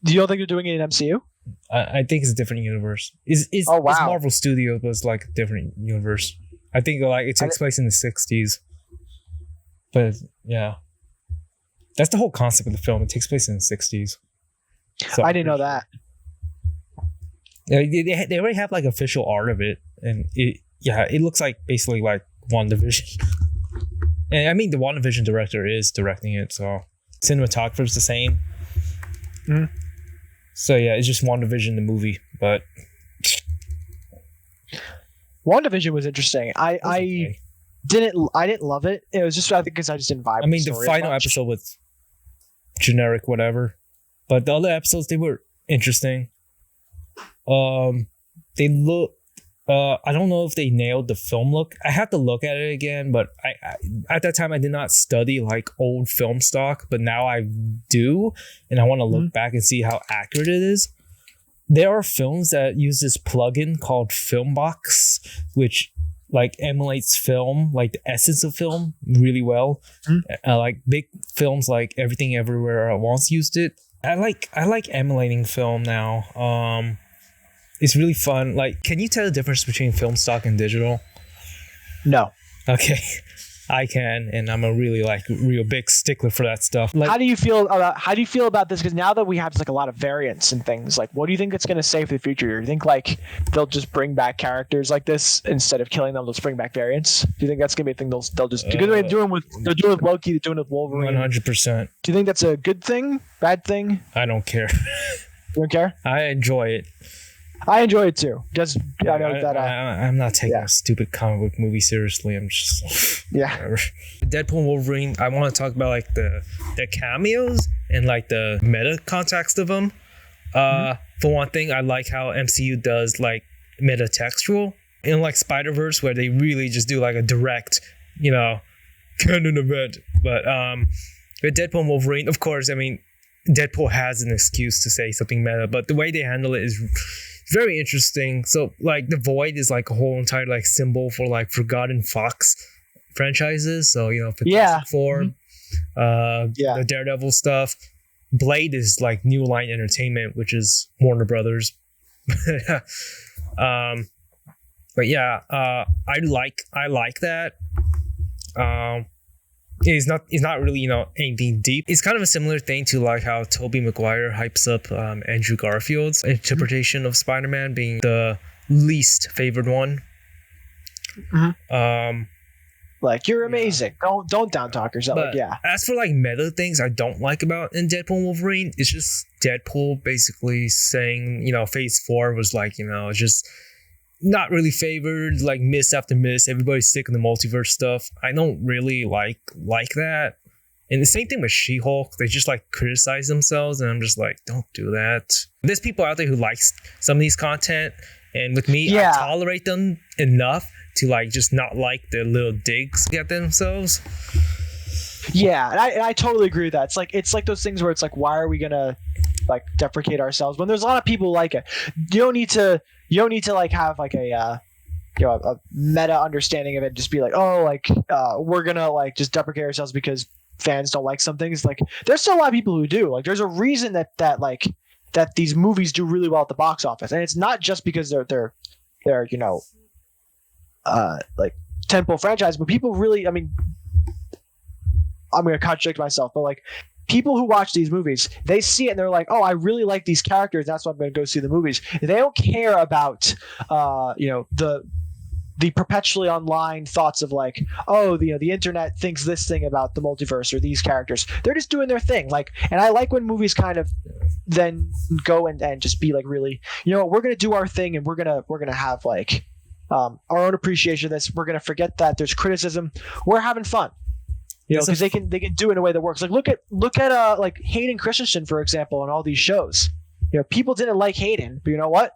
Do you don't think they're doing it in MCU? I think it's a different universe. It's Marvel Studios, but it's like a different universe. I think it takes place in the 60s. But yeah. That's the whole concept of the film. It takes place in the 60s. So I didn't know that. Yeah, they already have like official art of it. And it looks like basically like WandaVision. And I mean the WandaVision director is directing it, so cinematographer's the same. Mm-hmm. So yeah, it's just WandaVision the movie, but WandaVision was interesting. I didn't love it. It was just I think because I just didn't vibe. I mean, the final episode was generic, whatever, but the other episodes they were interesting. They look. I don't know if they nailed the film look. I have to look at it again, but I at that time I did not study like old film stock, but now I do, and I want to look back and see how accurate it is. There are films that use this plugin called Filmbox, which like emulates film, like the essence of film, really well. Like big films like Everything Everywhere at Once used it. I like emulating film now. It's really fun. Like, can you tell the difference between film stock and digital? No. Okay. I can, and I'm a really real big stickler for that stuff. Like, how do you feel about this? Because now that we have like a lot of variants and things, like what do you think it's going to say for the future? Do you think like they'll just bring back characters like this instead of killing them? They'll just bring back variants. Do you think that's going to be a thing? They'll just they're doing with Loki, they're doing it with Wolverine. 100%. Do you think that's a good thing? Bad thing? I don't care. You don't care? I enjoy it. I enjoy it too. I know that I'm not taking a stupid comic book movie seriously. I'm just whatever. Deadpool Wolverine. I want to talk about like the cameos and like the meta context of them. For one thing, I like how MCU does like meta textual. in like Spider-Verse, where they really just do like a direct, canon event. But with Deadpool and Wolverine, of course, I mean, Deadpool has an excuse to say something meta, but the way they handle it is very interesting. So like the Void is like a whole entire like symbol for like forgotten Fox franchises. So Fantastic Four, the Daredevil stuff. Blade is like New Line Entertainment, which is Warner Brothers. But yeah, I like that. It's not really anything deep. It's kind of a similar thing to like how Tobey Maguire hypes up Andrew Garfield's interpretation of Spider-Man being the least favored one. Like, you're amazing. Don't down talk yourself. But as for like meta things I don't like about in Deadpool and Wolverine, it's just Deadpool basically saying, Phase 4 was like, just not really favored, like miss after miss. Everybody's sick of the multiverse stuff. I don't really like that. And the same thing with She-Hulk. They just like criticize themselves, and I'm just like, don't do that. There's people out there who likes some of these content, and with me, I tolerate them enough to like just not like their little digs at themselves. Yeah, and I totally agree with that. It's like those things where it's like, why are we gonna like deprecate ourselves when there's a lot of people who like it? You don't need to like have like a meta understanding of it. Just be like, we're gonna like just deprecate ourselves because fans don't like some things. Like, there's still a lot of people who do. Like, there's a reason that these movies do really well at the box office, and it's not just because they're like tentpole franchise, but people really, I mean, I'm going to contradict myself, but like people who watch these movies, they see it and they're like, oh, I really like these characters. That's why I'm going to go see the movies. They don't care about, the perpetually online thoughts of like, oh, the internet thinks this thing about the multiverse or these characters. They're just doing their thing. Like, and I like when movies kind of then go and just be like, really, we're going to do our thing, and we're going to have like, our own appreciation of this. We're going to forget that there's criticism. We're having fun, because they can do it in a way that works. Like, look at like Hayden Christensen, for example, on all these shows. People didn't like Hayden, but you know what?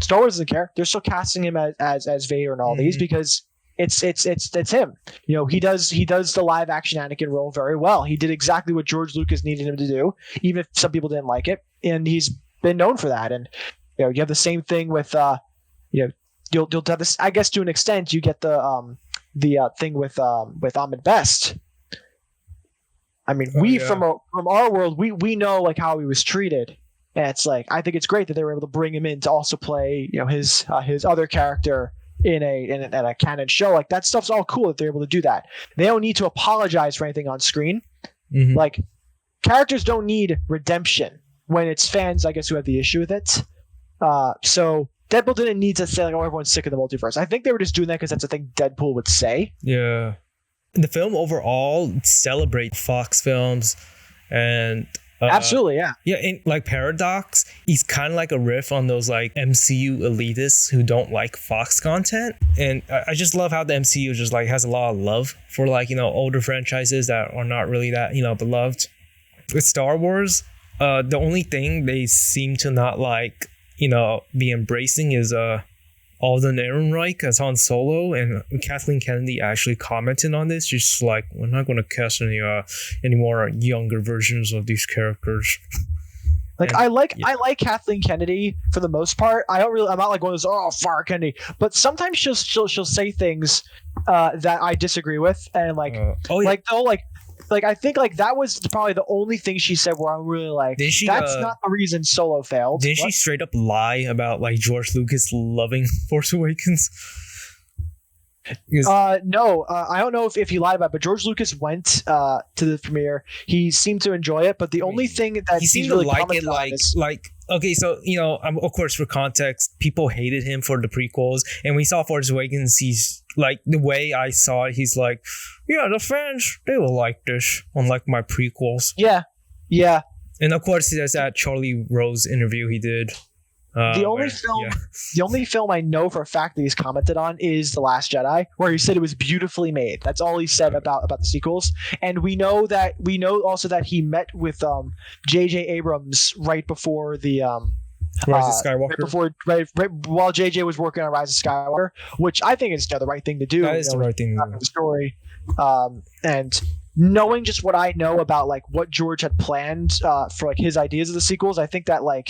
Star Wars doesn't care. They're still casting him as Vader and all these because it's him. He does the live action Anakin role very well. He did exactly what George Lucas needed him to do, even if some people didn't like it, and he's been known for that. And you have the same thing with You'll have this, I guess, to an extent. You get the thing with Ahmed Best. I mean, from our world, we know like how he was treated, and it's like, I think it's great that they were able to bring him in to also play his other character in a canon show. Like, that stuff's all cool that they're able to do that. They don't need to apologize for anything on screen. Like, characters don't need redemption when it's fans, I guess, who have the issue with it. So Deadpool didn't need to say like, oh, everyone's sick of the multiverse. I think they were just doing that because that's a thing Deadpool would say. Yeah. The film overall celebrates Fox films, and absolutely, yeah. Yeah, and like Paradox, he's kind of like a riff on those like MCU elitists who don't like Fox content. And I just love how the MCU just like has a lot of love for like, older franchises that are not really that, beloved. With Star Wars, the only thing they seem to not like, be embracing is Alden Ehrenreich as Han Solo, and Kathleen Kennedy actually commented on this. She's like, we're not going to cast any more younger versions of these characters. Like, I like Kathleen Kennedy for the most part. I'm not like one of those fire Kennedy, but sometimes she'll say things that I disagree with, and like I think like that was probably the only thing she said where I'm really like, that's not the reason Solo failed. Didn't she straight up lie about like George Lucas loving Force Awakens? No, I don't know if he lied about it, but George Lucas went to the premiere. He seemed to enjoy it, but the only thing that he seemed really to like it, like okay, so of course, for context, people hated him for the prequels, and we saw Force Awakens. He's like, the way I saw it, he's like, yeah, the fans, they will like this, unlike my prequels. Yeah. And of course, there's that Charlie Rose interview he did. The only film I know for a fact that he's commented on is The Last Jedi, where he said it was beautifully made. That's all he said about the sequels. And we know also that he met with J.J. Abrams right before the Rise of Skywalker. Right while JJ was working on Rise of Skywalker, which I think is the right thing to do. That is the right thing to do. The story, and knowing just what I know about like what George had planned for like his ideas of the sequels, I think that like.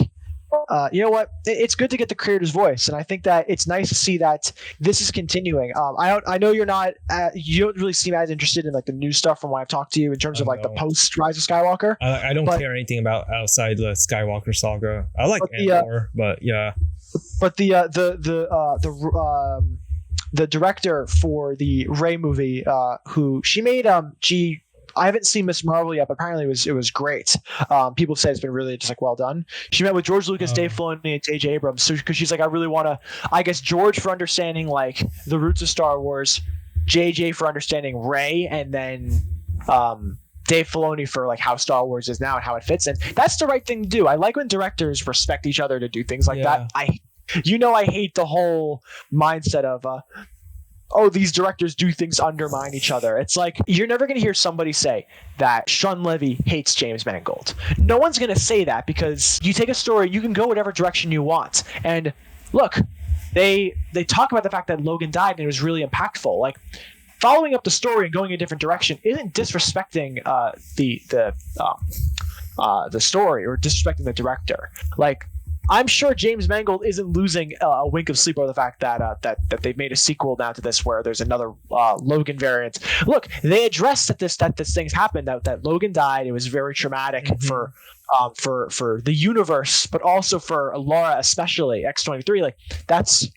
You know what? It's good to get the creator's voice, and I think that it's nice to see that this is continuing. I know you're not, you don't really seem as interested in like the new stuff from when I've talked to you in terms of like the post Rise of Skywalker. I don't care anything about outside the Skywalker saga. I like Andor, but yeah. But the director for the Rey movie, who she made I haven't seen Miss Marvel yet, but apparently it was great. People say it's been really just like well done. She met with George Lucas, Dave Filoni, and J.J. Abrams because she's like, I really want to. I guess George for understanding like the roots of Star Wars, J.J. for understanding Rey, and then Dave Filoni for like how Star Wars is now and how it fits in. That's the right thing to do. I like when directors respect each other to do things like that. I hate the whole mindset of. These directors do things undermine each other. It's like you're never going to hear somebody say that Sean Levy hates James Mangold. No one's going to say that because you take a story, you can go whatever direction you want. And look, they talk about the fact that Logan died and it was really impactful. Like following up the story and going a different direction isn't disrespecting the story or disrespecting the director. Like I'm sure James Mangold isn't losing a wink of sleep over the fact that that they've made a sequel now to this where there's another Logan variant. Look, they addressed that this thing's happened, that Logan died. It was very traumatic for the universe, but also for Laura, especially X-23. Like that's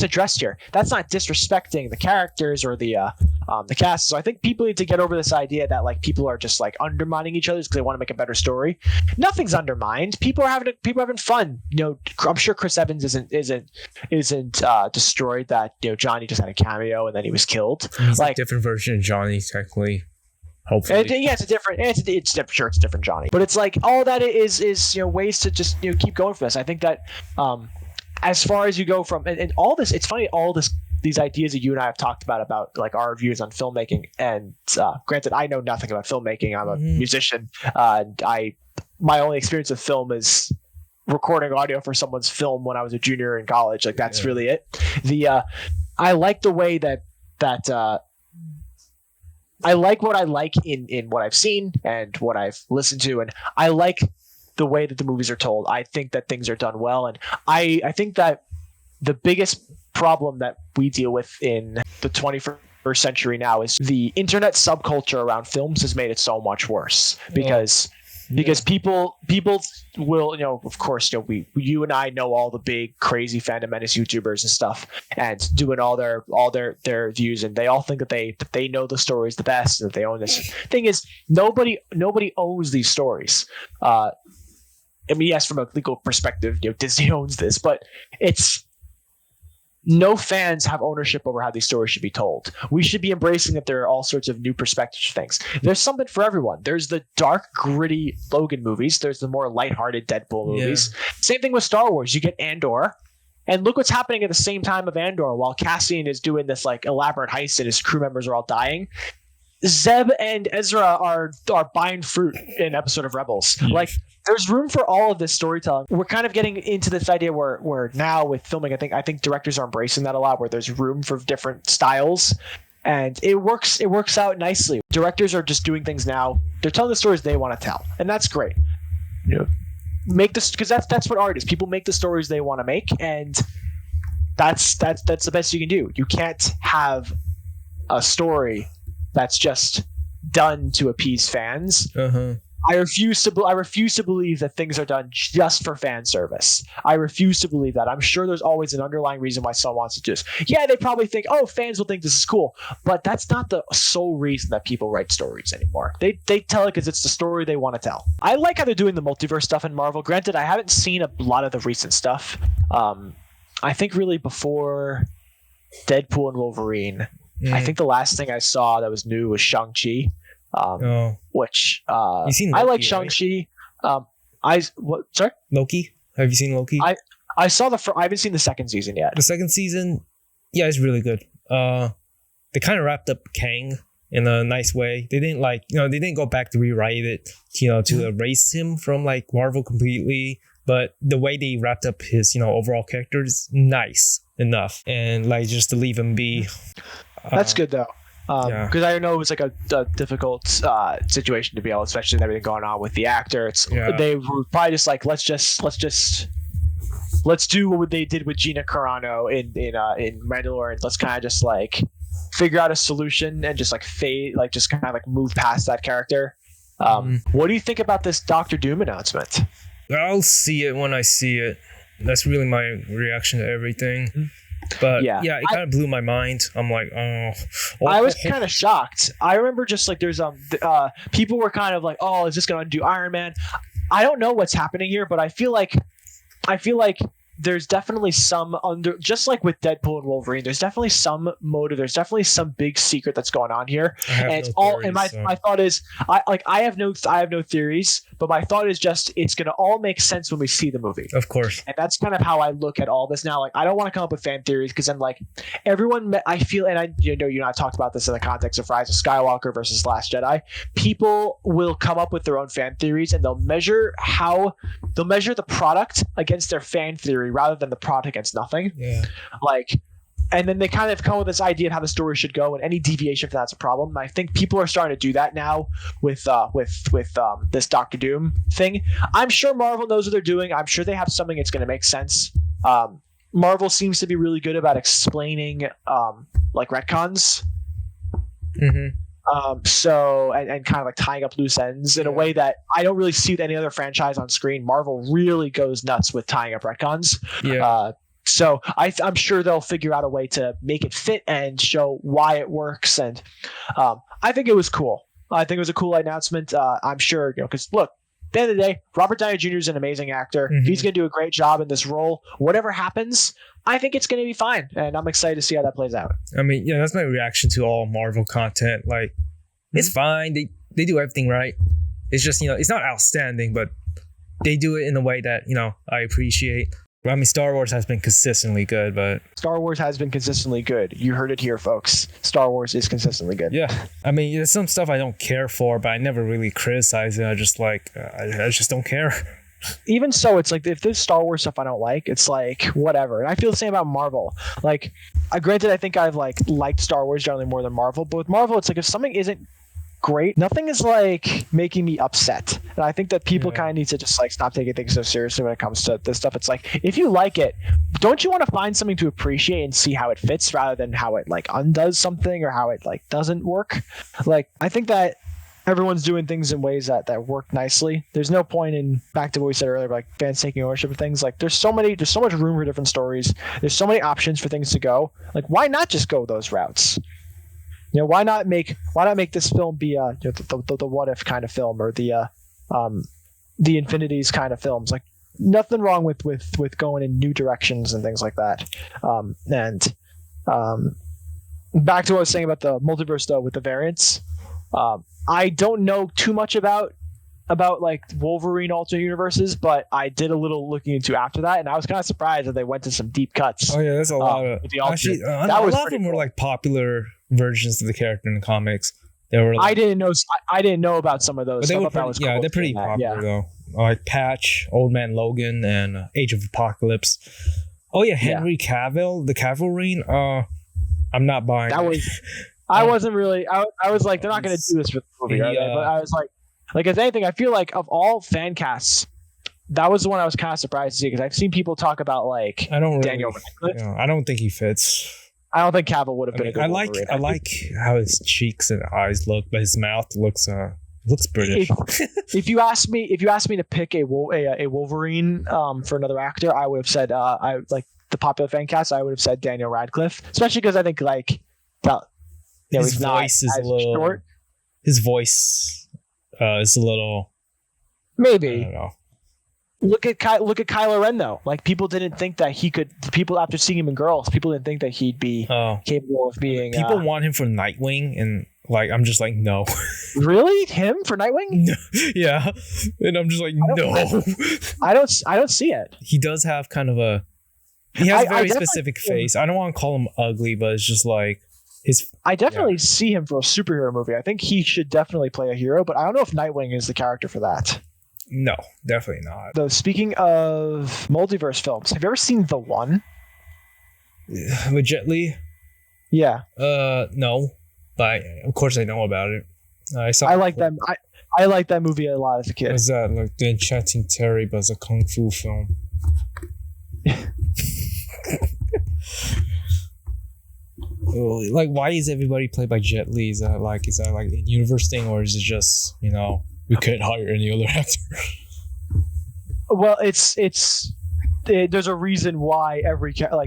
addressed here. That's not disrespecting the characters or the cast. So I think people need to get over this idea that like people are just like undermining each other because they want to make a better story. Nothing's undermined. People are having fun. You know, I'm sure Chris Evans isn't destroyed. That Johnny just had a cameo and then he was killed. It's like a different version of Johnny, technically. Hopefully, it's a different. It's different. Sure, it's a different Johnny. But it's like all that is ways to just keep going for this. I think that. As far as you go from and all this, it's funny, these ideas that you and I have talked about like our views on filmmaking. And granted, I know nothing about filmmaking. I'm a musician. My only experience with film is recording audio for someone's film when I was a junior in college. Like that's really it. I like the way that I like what I like in what I've seen and what I've listened to, and I like the way that the movies are told. I think that things are done well, and I think that the biggest problem that we deal with in the 21st century now is the internet subculture around films has made it so much worse because people will, of course, you and I know all the big crazy Fandom Menace YouTubers and stuff and doing all their views, and they all think that they know the stories the best and that they own this. Thing is, nobody owns these stories. I mean, yes, from a legal perspective, Disney owns this, but no fans have ownership over how these stories should be told. We should be embracing that there are all sorts of new perspectives to things. There's something for everyone. There's the dark, gritty Logan movies. There's the more lighthearted Deadpool movies. Yeah. Same thing with Star Wars. You get Andor, and look what's happening at the same time of Andor. While Cassian is doing this like elaborate heist and his crew members are all dying, Zeb and Ezra are buying fruit in episode of Rebels. Yes. Like there's room for all of this storytelling. We're kind of getting into this idea where now with filming, I think directors are embracing that a lot, where there's room for different styles, and it works out nicely. Directors are just doing things now. They're telling the stories they want to tell, and that's great. Make this, because that's what art is. People make the stories they want to make, and that's the best you can do. You can't have a story that's just done to appease fans. I refuse to believe that things are done just for fan service. I refuse to believe that. I'm sure there's always an underlying reason why someone wants to do this. Yeah, they probably think, fans will think this is cool, but that's not the sole reason that people write stories anymore. They tell it because it's the story they want to tell. I like how they're doing the multiverse stuff in Marvel. Granted, I haven't seen a lot of the recent stuff. I think really before Deadpool and Wolverine, I think the last thing I saw that was new was Shang-Chi. Which Loki, I like Shang-Chi. Right? Sorry? Loki? Have you seen Loki? I saw I haven't seen the second season yet. The second season, yeah, it's really good. They kind of wrapped up Kang in a nice way. They didn't they didn't go back to rewrite it, to erase him from like Marvel completely. but the way they wrapped up his, overall character is nice enough, and like just to leave him be. That's good though. Because I know it was like a difficult situation to be able, especially with everything going on with the actor. They were probably just like, let's do what they did with Gina Carano in Mandalorian. Let's kind of just like figure out a solution and just like just kind of like move past that character. What do you think about this Doctor Doom announcement? I'll see it when I see it. That's really my reaction to everything. Mm-hmm. But it kind of blew my mind. I'm like, oh. I was kind of shocked. I remember just like there's people were kind of like, oh, is this going to do Iron Man? I don't know what's happening here, but I feel like there's definitely some just like with Deadpool and Wolverine, there's definitely some motive. There's definitely some big secret that's going on here. And it's all. And my thought is, I have no theories, but my thought is just it's gonna all make sense when we see the movie. Of course. And that's kind of how I look at all this now. Like I don't want to come up with fan theories because then like everyone, I feel, and I talked about this in the context of Rise of Skywalker versus Last Jedi. People will come up with their own fan theories and they'll measure the product against their fan theory rather than the product against nothing. Yeah. And then they kind of come up with this idea of how the story should go, and any deviation from that's a problem. And I think people are starting to do that now with this Doctor Doom thing. I'm sure Marvel knows what they're doing. I'm sure they have something that's going to make sense. Marvel seems to be really good about explaining like retcons. Mm-hmm. So and kind of like tying up loose ends in a way that I don't really see with any other franchise on screen. Marvel really goes nuts with tying up retcons. Yeah. So I'm sure they'll figure out a way to make it fit and show why it works. And I think it was cool. I think it was a cool announcement. I'm sure, because look, at the end of the day, Robert Downey Jr. is an amazing actor. Mm-hmm. He's going to do a great job in this role. Whatever happens, I think it's going to be fine. And I'm excited to see how that plays out. I mean, that's my reaction to all Marvel content. Like, it's fine. They do everything right. It's just, it's not outstanding, but they do it in a way that, I appreciate. I mean, Star Wars has been consistently good, but... Star Wars has been consistently good. You heard it here, folks. Star Wars is consistently good. Yeah. I mean, there's some stuff I don't care for, but I never really criticize it. I just I just don't care. Even so, it's like, if there's Star Wars stuff I don't like, it's like, whatever. And I feel the same about Marvel. Like, granted, I think I've liked Star Wars generally more than Marvel, but with Marvel, it's like, if something isn't great, nothing is making me upset, and I think that people kind of need to just stop taking things so seriously when it comes to this stuff. It's like, if you like it, don't you want to find something to appreciate and see how it fits rather than how it undoes something or how it doesn't work. I think that everyone's doing things in ways that work nicely. There's no point in, back to what we said earlier, about fans taking ownership of things. There's so much room for different stories. There's so many options for things to go. Why not just go those routes? Why not make this film be the what if kind of film, or the infinities kind of films? Nothing wrong with going in new directions and things like that. Back to what I was saying about the multiverse though, with the variants. I don't know too much about Wolverine alternate universes, but I did a little looking into after that, and I was kind of surprised that they went to some deep cuts. Oh yeah, there's a lot of actually. A lot of them were popular versions of the character in the comics. They were. I didn't know about some of those. But they were cool. They're pretty popular though. Like Patch, Old Man Logan, and Age of Apocalypse. Oh yeah, Henry Cavill, the Cavalry. I'm not buying that. I wasn't really. I was like, they're not going to do this for the movie, are they? But I was like, if anything, I feel like of all fan casts, that was the one I was kind of surprised to see, because I've seen people talk about Daniel Radcliffe. I don't think he fits. I don't think Cavill would have been a good Wolverine. I like how his cheeks and eyes look, but his mouth looks British. If you asked me to pick a Wolverine for another actor, I would have said the popular fan cast. I would have said Daniel Radcliffe, especially because I think his voice is a little short. His voice is a little. Maybe. I don't know. Look at Kylo Ren though. People didn't think that he could. People, after seeing him in Girls, people didn't think that he'd be capable of being. People want him for Nightwing, and I'm just like, no. Really, him for Nightwing? No. Yeah, and I'm just like, no. I don't see it. He does have kind of a. He has a very specific face. I don't want to call him ugly, but it's just his. I definitely see him for a superhero movie. I think he should definitely play a hero, but I don't know if Nightwing is the character for that. No, definitely not. Though, speaking of multiverse films, have you ever seen The One? With Jet Li? Yeah. No, but of course I know about it. I saw. I like them. I like that movie a lot as a kid. Was that like The Enchanting Terry, but it's a kung fu film? Like, why is everybody played by Jet Li? Is that like a universe thing, or is it just we couldn't hire any other actor? Well, there's a reason why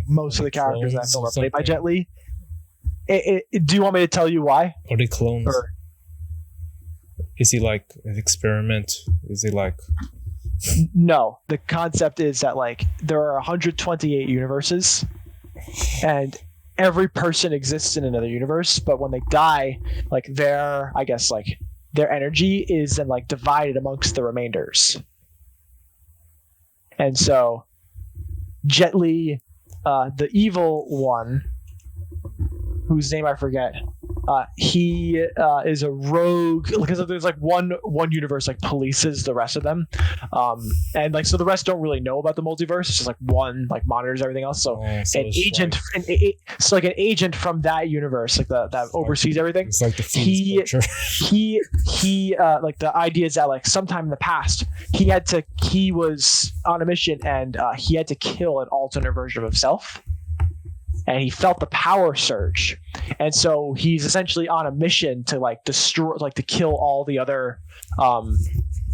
most of the characters in that film are played by Jet Li. Do you want me to tell you why? Are they clones? Or, is he like an experiment? Is he like? No, the concept is that there are 128 universes, and every person exists in another universe. But when they die, their energy is then divided amongst the remainders. And so, Jet Li, the evil one, whose name I forget, he is a rogue because there's one universe polices the rest of them, and so the rest don't really know about the multiverse. It's just one monitors everything else. So an agent, an agent from that universe, that oversees everything. It's like the he the idea is that sometime in the past he was on a mission and he had to kill an alternate version of himself. And he felt the power surge, and so he's essentially on a mission to destroy, to kill all the other. I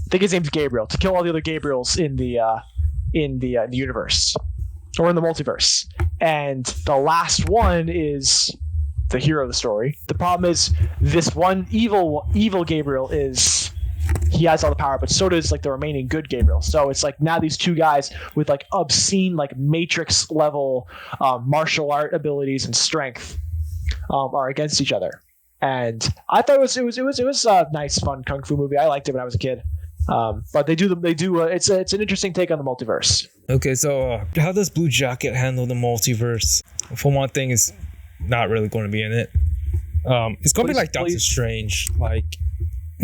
think his name's Gabriel. To kill all the other Gabriels in the universe or in the multiverse. And the last one is the hero of the story. The problem is this one evil Gabriel he has all the power, but so does the remaining good Gabriel. So it's now these two guys with obscene Matrix level martial art abilities and strength are against each other. And I thought it was a nice, fun kung fu movie. I liked it when I was a kid. But it's an interesting take on the multiverse. Okay, so how does Blue Jacket handle the multiverse? For one thing, it's not really going to be in it. It's going to be like Doctor Strange,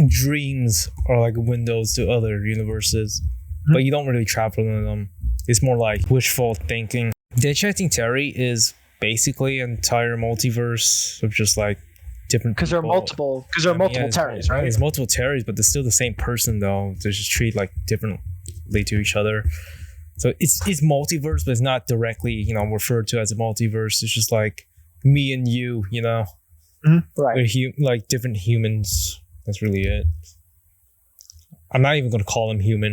dreams are windows to other universes, but you don't really travel in them. It's more like wishful thinking. The Enchanting Terry is basically an entire multiverse of just different. Because there are multiple Terrys, right? There's multiple Terrys, but they're still the same person though. They're just treated differently to each other. So it's multiverse, but it's not directly referred to as a multiverse. It's just me and you, right? We're different humans. That's really it. I'm not even going to call them human.